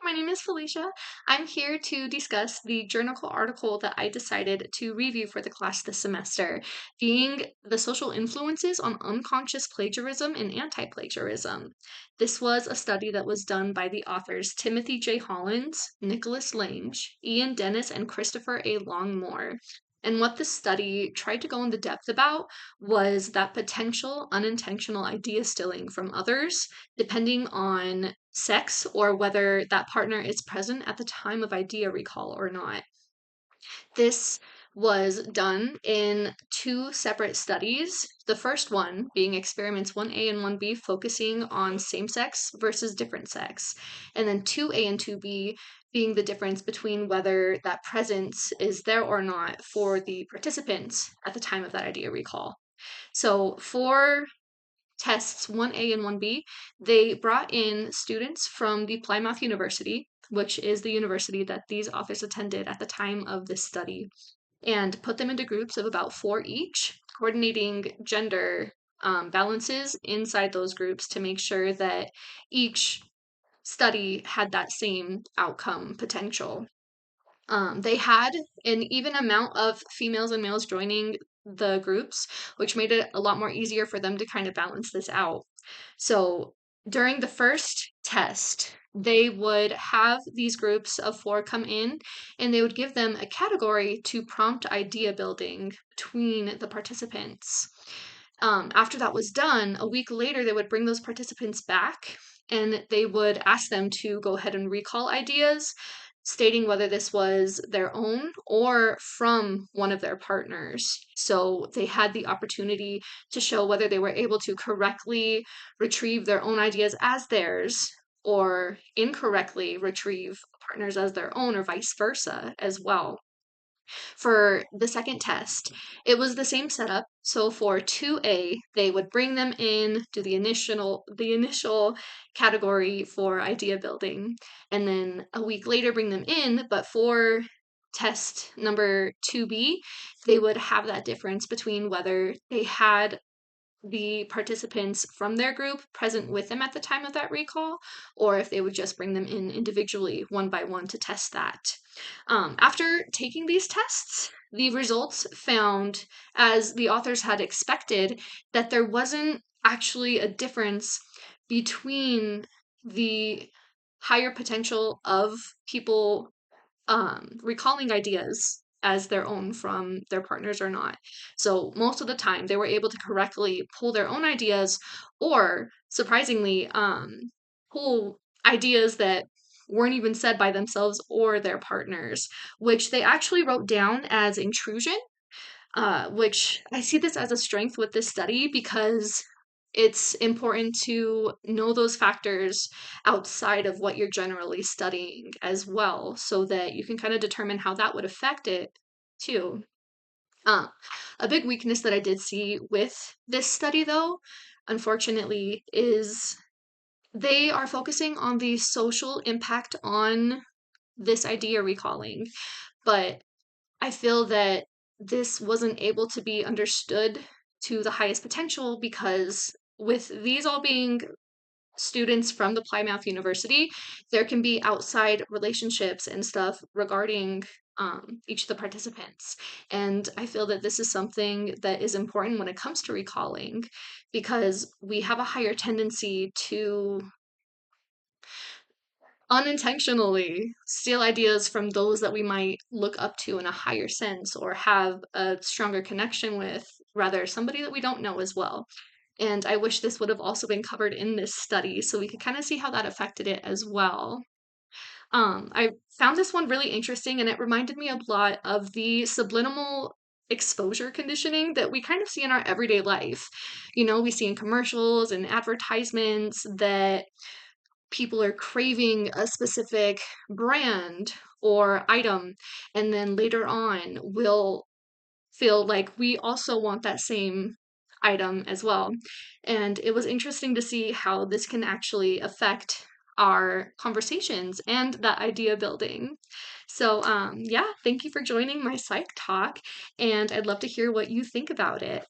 My name is Felicia. I'm here to discuss the journal article that I decided to review for the class this semester, being the social influences on unconscious plagiarism and anti-plagiarism. This was a study that was done by the authors Timothy J. Hollins, Nicholas Lange, Ian Dennis, and Christopher A. Longmore. And what this study tried to go into depth about was that potential unintentional idea stealing from others depending on sex or whether that partner is present at the time of idea recall or not. This was done in two separate studies. The first one being experiments 1A and 1B, focusing on same sex versus different sex, and then 2A and 2B being the difference between whether that presence is there or not for the participants at the time of that idea recall. So for tests 1A and 1B, they brought in students from the Plymouth University, which is the university that these authors attended at the time of this study, and put them into groups of about four each, coordinating gender balances inside those groups to make sure that each study had that same outcome potential. They had an even amount of females and males joining the groups, which made it a lot more easier for them to kind of balance this out. So during the first test, they would have these groups of four come in and they would give them a category to prompt idea building between the participants. After that was done, a week later, they would bring those participants back and they would ask them to go ahead and recall ideas, stating whether this was their own or from one of their partners. So they had the opportunity to show whether they were able to correctly retrieve their own ideas as theirs or incorrectly retrieve partners as their own or vice versa as well. For the second test, it was the same setup. So for 2A, they would bring them in, do the initial category for idea building, and then a week later bring them in, but for test number 2B, they would have that difference between whether they had the participants from their group present with them at the time of that recall, or if they would just bring them in individually, one by one, to test that. After taking these tests, the results found, as the authors had expected, that there wasn't actually a difference between the higher potential of people recalling ideas as their own from their partners or not. So most of the time, they were able to correctly pull their own ideas, or surprisingly, pull ideas that weren't even said by themselves or their partners, which they actually wrote down as intrusion, which I see this as a strength with this study because it's important to know those factors outside of what you're generally studying as well, so that you can kind of determine how that would affect it too. Uh, a big weakness that I did see with this study, though, unfortunately, is they are focusing on the social impact on this idea recalling, but I feel that this wasn't able to be understood to the highest potential because with these all being students from the Plymouth University, there can be outside relationships and stuff regarding each of the participants. And I feel that this is something that is important when it comes to recalling because we have a higher tendency to unintentionally steal ideas from those that we might look up to in a higher sense or have a stronger connection with, rather, somebody that we don't know as well. And I wish this would have also been covered in this study so we could kind of see how that affected it as well. I found this one really interesting and it reminded me a lot of the subliminal exposure conditioning that we kind of see in our everyday life. We see in commercials and advertisements that people are craving a specific brand or item, and then later on will feel like we also want that same item as well. And it was interesting to see how this can actually affect our conversations and that idea building. So, yeah, thank you for joining my psych talk, and I'd love to hear what you think about it.